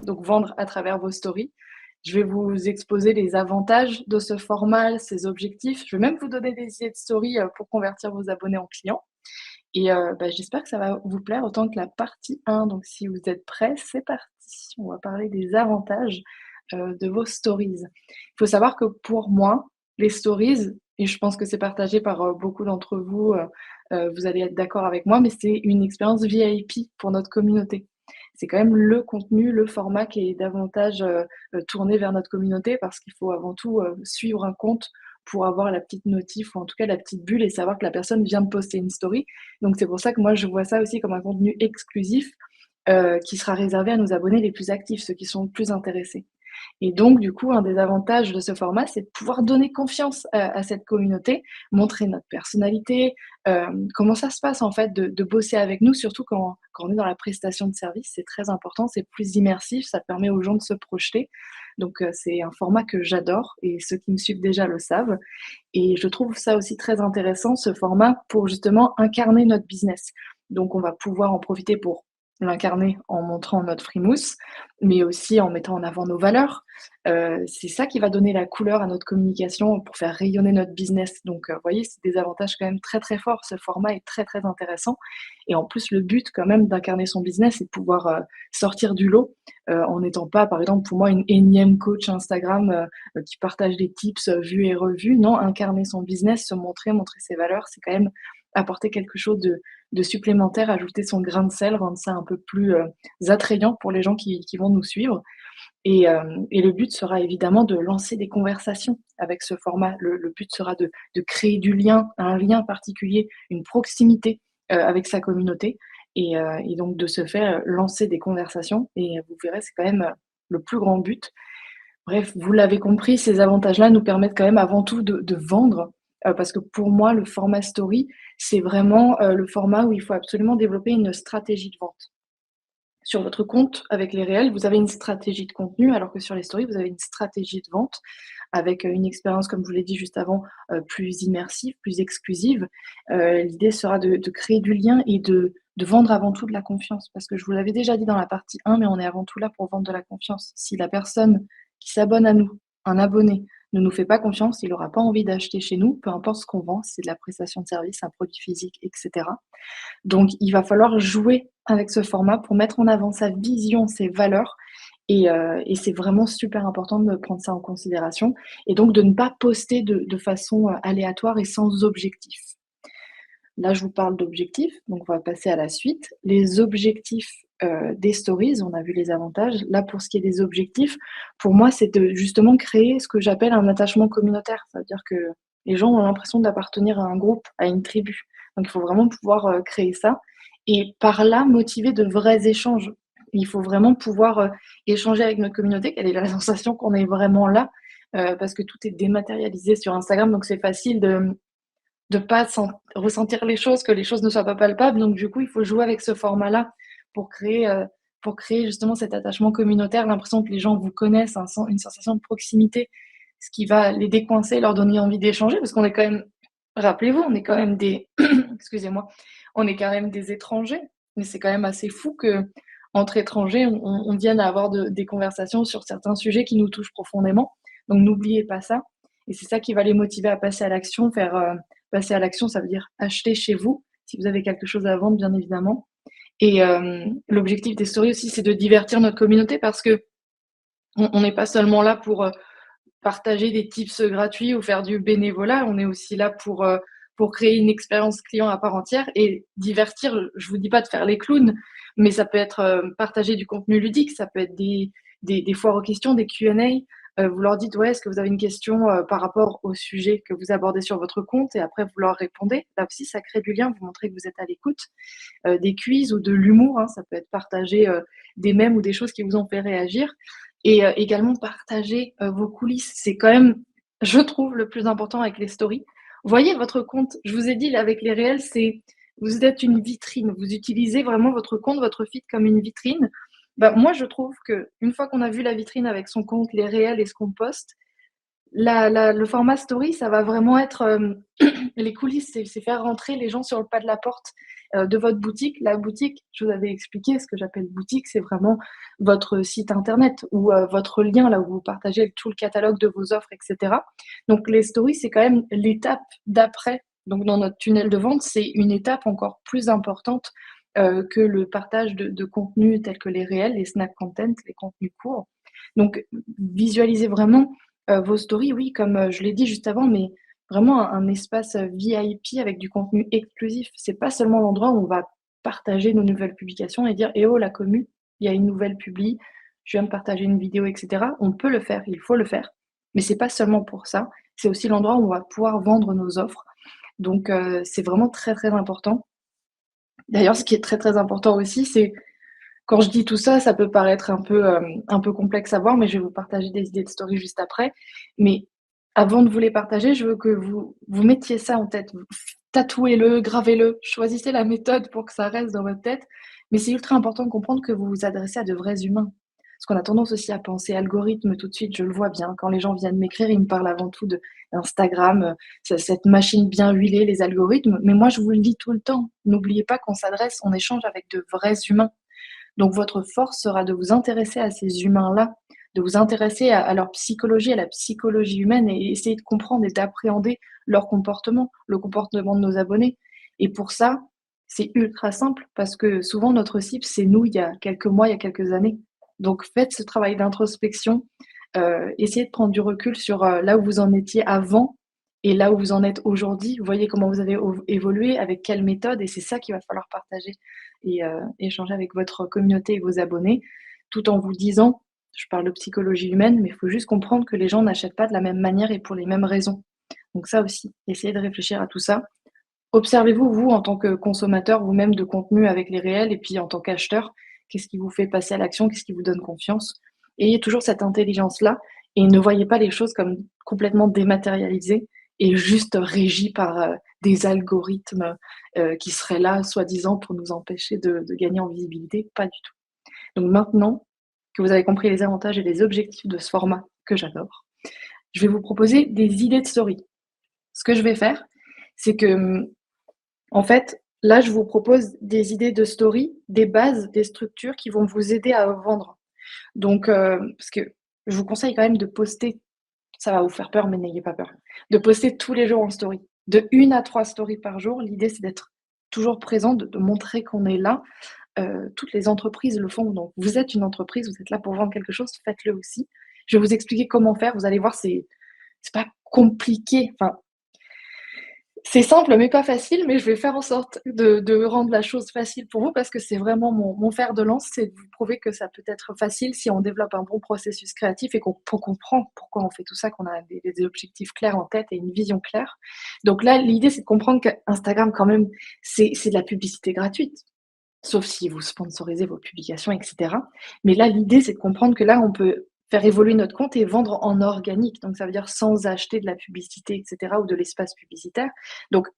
Donc vendre à travers vos stories. Je vais vous exposer les avantages de ce format, ses objectifs. Je vais même vous donner des idées de stories, pour convertir vos abonnés en clients et j'espère que ça va vous plaire autant que la partie 1. Donc si vous êtes prêts, c'est parti. On va parler des avantages, de vos stories. Il faut savoir que pour moi, les stories et je pense que c'est partagé par, beaucoup d'entre vous, vous allez être d'accord avec moi, mais c'est une expérience VIP pour notre communauté. C'est quand même le contenu, le format qui est davantage, tourné vers notre communauté parce qu'il faut avant tout, suivre un compte pour avoir la petite notif ou en tout cas la petite bulle et savoir que la personne vient de poster une story. Donc c'est pour ça que moi je vois ça aussi comme un contenu exclusif, qui sera réservé à nos abonnés les plus actifs, ceux qui sont le plus intéressés. Et donc, du coup, un des avantages de ce format, c'est de pouvoir donner confiance à cette communauté, montrer notre personnalité, comment ça se passe en fait de bosser avec nous, surtout quand on est dans la prestation de service, c'est très important, c'est plus immersif, ça permet aux gens de se projeter. Donc, c'est un format que j'adore et ceux qui me suivent déjà le savent. Et je trouve ça aussi très intéressant, ce format, pour justement incarner notre business. Donc, on va pouvoir en profiter pour l'incarner en montrant notre frimousse, mais aussi en mettant en avant nos valeurs. C'est ça qui va donner la couleur à notre communication pour faire rayonner notre business. Donc, vous voyez, c'est des avantages quand même très, très forts. Ce format est très, très intéressant et en plus, le but quand même d'incarner son business, c'est de pouvoir, sortir du lot, en n'étant pas, par exemple, pour moi, une énième coach Instagram, qui partage des tips, vus et revus. Non, incarner son business, se montrer, montrer ses valeurs, c'est quand même apporter quelque chose de supplémentaire, ajouter son grain de sel, rendre ça un peu plus, attrayant pour les gens qui vont nous suivre et le but sera évidemment de lancer des conversations avec ce format. Le but sera de créer du lien, un lien particulier, une proximité, avec sa communauté et donc de ce fait, lancer des conversations et vous verrez, c'est quand même, le plus grand but. Bref, vous l'avez compris, ces avantages-là nous permettent quand même avant tout de vendre, parce que pour moi, le format story, c'est vraiment, le format où il faut absolument développer une stratégie de vente. Sur votre compte, avec les réels, vous avez une stratégie de contenu, alors que sur les stories, vous avez une stratégie de vente avec, une expérience, comme je vous l'ai dit juste avant, plus immersive, plus exclusive. L'idée sera de créer du lien et de vendre avant tout de la confiance. Parce que je vous l'avais déjà dit dans la partie 1, mais on est avant tout là pour vendre de la confiance. Si la personne qui s'abonne à nous, un abonné, ne nous fait pas confiance, il aura pas envie d'acheter chez nous, peu importe ce qu'on vend, si c'est de la prestation de service, un produit physique et cetera. Donc il va falloir jouer avec ce format pour mettre en avant sa vision, ses valeurs et c'est vraiment super important de prendre ça en considération et donc de ne pas poster de façon, aléatoire et sans objectif. Là, je vous parle d'objectifs, donc on va passer à la suite. Les objectifs, des stories, on a vu les avantages. Là, pour ce qui est des objectifs, pour moi, c'est de justement créer ce que j'appelle un attachement communautaire. Ça veut dire que les gens ont l'impression d'appartenir à un groupe, à une tribu. Donc il faut vraiment pouvoir, créer ça et par là, motiver de vrais échanges. Il faut vraiment pouvoir, échanger avec notre communauté, qu'elle ait la sensation qu'on est vraiment là, parce que tout est dématérialisé sur Instagram, donc c'est facile de pas ressentir les choses, que les choses ne soient pas palpables. Donc du coup, il faut jouer avec ce format-là pour créer justement cet attachement communautaire, l'impression que les gens vous connaissent, une sensation de proximité, ce qui va les décoincer, leur donner envie d'échanger parce qu'on est quand même rappelez-vous, on est quand même des excusez-moi, on est quand même des étrangers. Mais c'est quand même assez fou qu'entre étrangers, on vienne à avoir des conversations sur certains sujets qui nous touchent profondément. Donc n'oubliez pas ça et c'est ça qui va les motiver à passer à l'action, passer à l'action, ça veut dire acheter chez vous, si vous avez quelque chose à vendre, bien évidemment. Et l'objectif des stories aussi, c'est de divertir notre communauté parce qu'on n'est pas seulement là pour partager des tips gratuits ou faire du bénévolat, on est aussi là pour créer une expérience client à part entière et divertir. Je vous dis pas de faire les clowns, mais ça peut être partager du contenu ludique, ça peut être des foires aux questions, des Q&A. Vous leur dites ouais, est-ce que vous avez une question par rapport au sujet que vous abordez sur votre compte et après vous leur répondez. Là aussi, ça crée du lien, vous montrez que vous êtes à l'écoute. Des quiz ou de l'humour, hein, ça peut être partager des mèmes ou des choses qui vous ont fait réagir et également partager vos coulisses. C'est quand même, je trouve, le plus important avec les stories. Voyez votre compte, je vous ai dit, là, avec les réels, vous êtes une vitrine. Vous utilisez vraiment votre compte, votre feed comme une vitrine. Bah, moi, je trouve qu'une fois qu'on a vu la vitrine avec son compte, les réels et ce qu'on poste, Le format story, ça va vraiment être, les coulisses, c'est faire rentrer les gens sur le pas de la porte, de votre boutique. La boutique, je vous avais expliqué, ce que j'appelle boutique, c'est vraiment votre site internet ou, votre lien là où vous partagez tout le catalogue de vos offres et cetera. Donc les stories, c'est quand même l'étape d'après. Donc dans notre tunnel de vente, c'est une étape encore plus importante, que le partage de contenus tels que les réels, les snap content, les contenus courts. Donc visualisez vraiment vos stories, oui, comme, je l'ai dit juste avant, mais vraiment un espace, VIP avec du contenu exclusif. C'est pas seulement l'endroit où on va partager nos nouvelles publications et dire: «Eh oh la commu, il y a une nouvelle publi, je viens de partager une vidéo» et cetera. On peut le faire, il faut le faire, mais c'est pas seulement pour ça, c'est aussi l'endroit où on va pouvoir vendre nos offres. Donc c'est vraiment très, très important. D'ailleurs, ce qui est très, très important aussi, c'est quand je dis tout ça, ça peut paraître un peu complexe à voir, mais je vais vous partager des idées de story juste après. Mais avant de vous les partager, je veux que vous mettiez ça en tête. Tatouez-le, gravez-le, choisissez la méthode pour que ça reste dans votre tête. Mais c'est ultra important de comprendre que vous vous adressez à de vrais humains. Parce qu'on a tendance aussi à penser algorithme tout de suite, je le vois bien. Quand les gens viennent m'écrire, ils me parlent avant tout d'Instagram, cette machine bien huilée, les algorithmes. Mais moi, je vous le dis tout le temps, n'oubliez pas qu'on s'adresse, on échange avec de vrais humains. Donc votre force sera de vous intéresser à ces humains-là, de vous intéresser à leur psychologie, à la psychologie humaine et essayer de comprendre et d'appréhender leur comportement, le comportement de nos abonnés. Et pour ça, c'est ultra simple parce que souvent notre cible, c'est nous il y a quelques mois, il y a quelques années. Donc faites ce travail d'introspection, essayez de prendre du recul sur, là où vous en étiez avant et là où vous en êtes aujourd'hui. Vous voyez comment vous avez évolué, avec quelle méthode et c'est ça qu'il va falloir partager et échanger avec votre communauté et vos abonnés, tout en vous disant, je parle de psychologie humaine, mais il faut juste comprendre que les gens n'achètent pas de la même manière et pour les mêmes raisons. Donc ça aussi, essayez de réfléchir à tout ça. Observez-vous, vous, en tant que consommateur, vous-même de contenu avec les réels et puis en tant qu'acheteur, qu'est-ce qui vous fait passer à l'action? Qu'est-ce qui vous donne confiance? Ayez toujours cette intelligence-là et ne voyez pas les choses comme complètement dématérialisées et juste régies par, des algorithmes, qui seraient là, soi-disant, pour nous empêcher de gagner en visibilité. Pas du tout. Donc maintenant que vous avez compris les avantages et les objectifs de ce format que j'adore, je vais vous proposer des idées de story. Ce que je vais faire, c'est que, en fait, là, je vous propose des idées de story, des bases, des structures qui vont vous aider à vendre. Donc, parce que je vous conseille quand même de poster, ça va vous faire peur, mais n'ayez pas peur, de poster tous les jours en story. De 1 à 3 stories par jour. L'idée, c'est d'être toujours présent, de montrer qu'on est là. Toutes les entreprises le font, donc vous êtes une entreprise, vous êtes là pour vendre quelque chose, faites-le aussi. Je vais vous expliquer comment faire, vous allez voir, c'est pas compliqué, enfin, c'est simple, mais pas facile, mais je vais faire en sorte de rendre la chose facile pour vous parce que c'est vraiment mon fer de lance, c'est de vous prouver que ça peut être facile si on développe un bon processus créatif et qu'on comprend pourquoi on fait tout ça, qu'on a des objectifs clairs en tête et une vision claire. Donc là, l'idée, c'est de comprendre qu'Instagram, quand même, c'est de la publicité gratuite, sauf si vous sponsorisez vos publications et cetera. Mais là, l'idée, c'est de comprendre que là, on peut faire évoluer notre compte et vendre en organique. Donc ça veut dire sans acheter de la publicité et cetera ou de l'espace publicitaire. Donc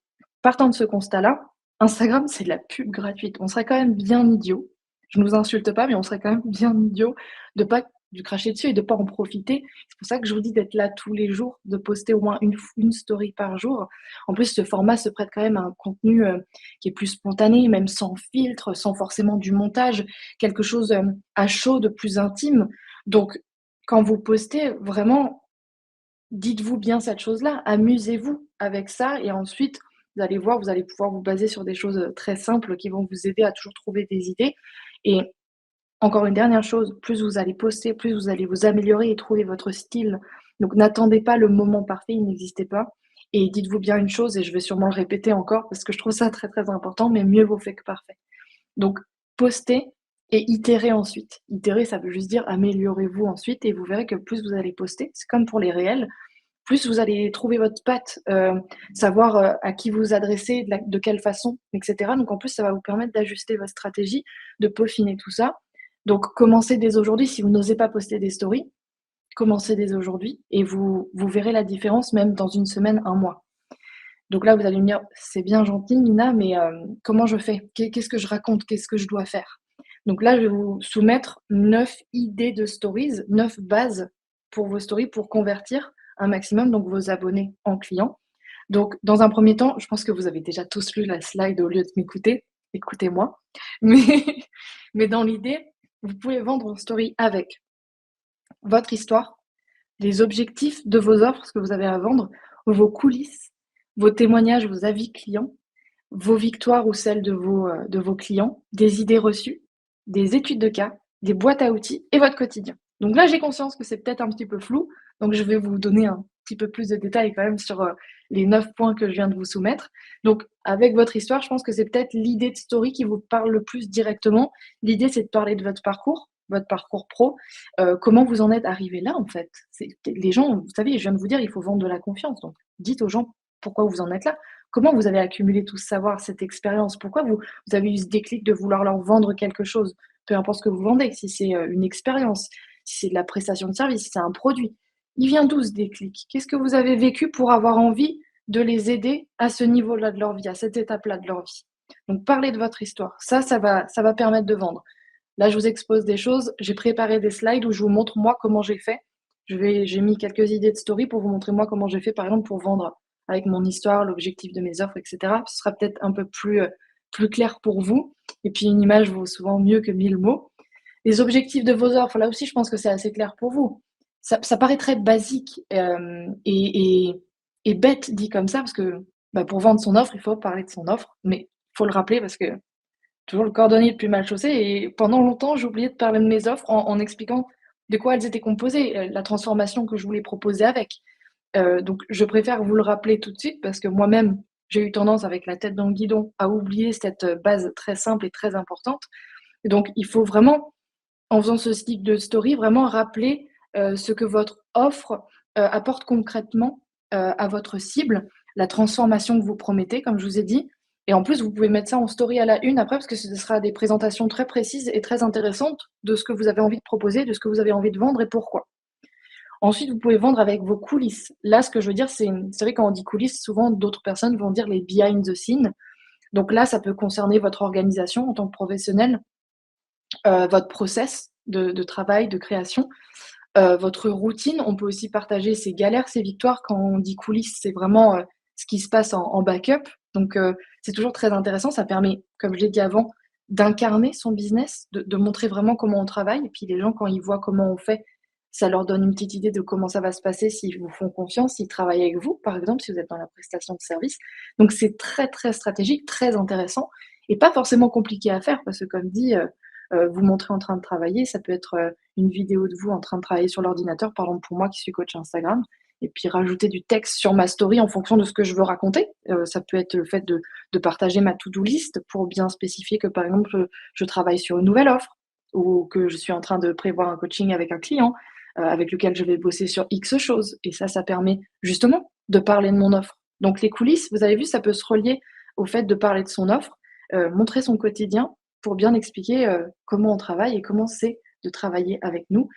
partant de ce constat-là, Instagram, c'est de la pub gratuite. On serait quand même bien idiot, je ne vous insulte pas, mais on serait quand même bien idiot de pas lui cracher dessus et de pas en profiter. C'est pour ça que je vous dis d'être là tous les jours, de poster au moins une story par jour. En plus, ce format se prête quand même à un contenu, qui est plus spontané, même sans filtre, sans forcément du montage, quelque chose, à chaud, de plus intime. Donc quand vous postez, vraiment, dites-vous bien cette chose-là, amusez-vous avec ça et ensuite, vous allez voir, vous allez pouvoir vous baser sur des choses, très simples qui vont vous aider à toujours trouver des idées et encore une dernière chose, plus vous allez poster, plus vous allez vous améliorer et trouver votre style. Donc n'attendez pas le moment parfait, il n'existait pas. Et dites-vous bien une chose, et je vais sûrement le répéter encore parce que je trouve ça très très important, mais mieux vaut fait que parfait. Donc postez et itérez ensuite. Itérer, ça veut juste dire améliorez-vous ensuite et vous verrez que plus vous allez poster, c'est comme pour les réels, plus vous allez trouver votre patte, savoir, à qui vous adresser, de quelle façon, et cetera. Donc en plus, ça va vous permettre d'ajuster votre stratégie, de peaufiner tout ça. Donc commencez dès aujourd'hui. Si vous n'osez pas poster des stories, commencez dès aujourd'hui et vous verrez la différence même dans une semaine, un mois. Donc là, vous allez me dire: «C'est bien gentil Nina, mais comment je fais? Qu'est-ce que je raconte? Qu'est-ce que je dois faire?» Donc là, je vais vous soumettre 9 idées de stories, 9 bases pour vos stories pour convertir un maximum donc vos abonnés en clients. Donc dans un premier temps, je pense que vous avez déjà tous lu la slide au lieu de m'écouter, écoutez-moi. Mais mais dans l'idée, vous pouvez vendre en story avec votre histoire, les objectifs de vos offres, ce que vous avez à vendre, vos coulisses, vos témoignages, vos avis clients, vos victoires ou celles de vos clients, des idées reçues, des études de cas, des boîtes à outils et votre quotidien. Donc là, j'ai conscience que c'est peut-être un petit peu flou, donc je vais vous donner un petit peu plus de détails quand même sur, les 9 points que je viens de vous soumettre. Donc avec votre histoire, je pense que c'est peut-être l'idée de story qui vous parle le plus directement. L'idée, c'est de parler de votre parcours pro, comment vous en êtes arrivé là, en fait. C'est les gens, vous savez, je viens de vous dire, il faut vendre de la confiance, donc dites aux gens pourquoi vous en êtes là. Comment vous avez accumulé tout ce savoir, cette expérience? Pourquoi vous avez eu ce déclic de vouloir leur vendre quelque chose? Peu importe ce que vous vendez, si c'est, une expérience, si c'est de la prestation de service, si c'est un produit. Il vient d'où ce déclic? Qu'est-ce que vous avez vécu pour avoir envie de les aider à ce niveau-là de leur vie, à cette étape-là de leur vie? Donc parlez de votre histoire. Ça va permettre de vendre. Là, je vous expose des choses. J'ai préparé des slides où je vous montre moi comment j'ai fait. J'ai mis quelques idées de story pour vous montrer moi comment j'ai fait, par exemple, pour vendre avec mon histoire, l'objectif de mes offres, et cetera. Ce sera peut-être un peu plus clair pour vous. Et puis une image vaut souvent mieux que 1000 mots. Les objectifs de vos offres, là aussi, je pense que c'est assez clair pour vous. Ça paraît très basique, et bête dit comme ça parce que, bah, pour vendre son offre, il faut parler de son offre, mais il faut le rappeler parce que toujours le cordonnier le plus mal chaussé et pendant longtemps, j'ai oublié de parler de mes offres en expliquant de quoi elles étaient composées, la transformation que je voulais proposer avec. Donc je préfère vous le rappeler tout de suite parce que moi-même, j'ai eu tendance avec la tête dans le guidon à oublier cette, base très simple et très importante. Et donc il faut vraiment, en faisant ce type de story, vraiment rappeler, ce que votre offre, apporte concrètement, à votre cible, la transformation que vous promettez, comme je vous ai dit. Et en plus, vous pouvez mettre ça en story à la une après, parce que ce sera des présentations très précises et très intéressantes de ce que vous avez envie de proposer, de ce que vous avez envie de vendre et pourquoi. Ensuite, vous pouvez vendre avec vos coulisses. Là, ce que je veux dire, c'est vrai quand on dit coulisses, souvent d'autres personnes vont dire les behind the scenes. Donc là, ça peut concerner votre organisation en tant que professionnel, votre process de travail, de création, votre routine. On peut aussi partager ses galères, ses victoires. Quand on dit coulisses, c'est vraiment, ce qui se passe en backup. Donc c'est toujours très intéressant. Ça permet, comme je l'ai dit avant, d'incarner son business, de montrer vraiment comment on travaille et puis les gens, quand ils voient comment on fait, ça leur donne une petite idée de comment ça va se passer s'ils vous font confiance, s'ils travaillent avec vous, par exemple, si vous êtes dans la prestation de service. Donc c'est très, très stratégique, très intéressant et pas forcément compliqué à faire parce que comme dit, vous montrer en train de travailler, ça peut être, une vidéo de vous en train de travailler sur l'ordinateur, par exemple pour moi qui suis coach Instagram et puis rajouter du texte sur ma story en fonction de ce que je veux raconter. Ça peut être le fait de partager ma to-do list pour bien spécifier que, par exemple, je travaille sur une nouvelle offre ou que je suis en train de prévoir un coaching avec un client, avec lequel je vais bosser sur X choses et ça permet justement de parler de mon offre. Donc les coulisses, vous avez vu, ça peut se relier au fait de parler de son offre, montrer son quotidien pour bien expliquer, comment on travaille et comment c'est de travailler avec nous.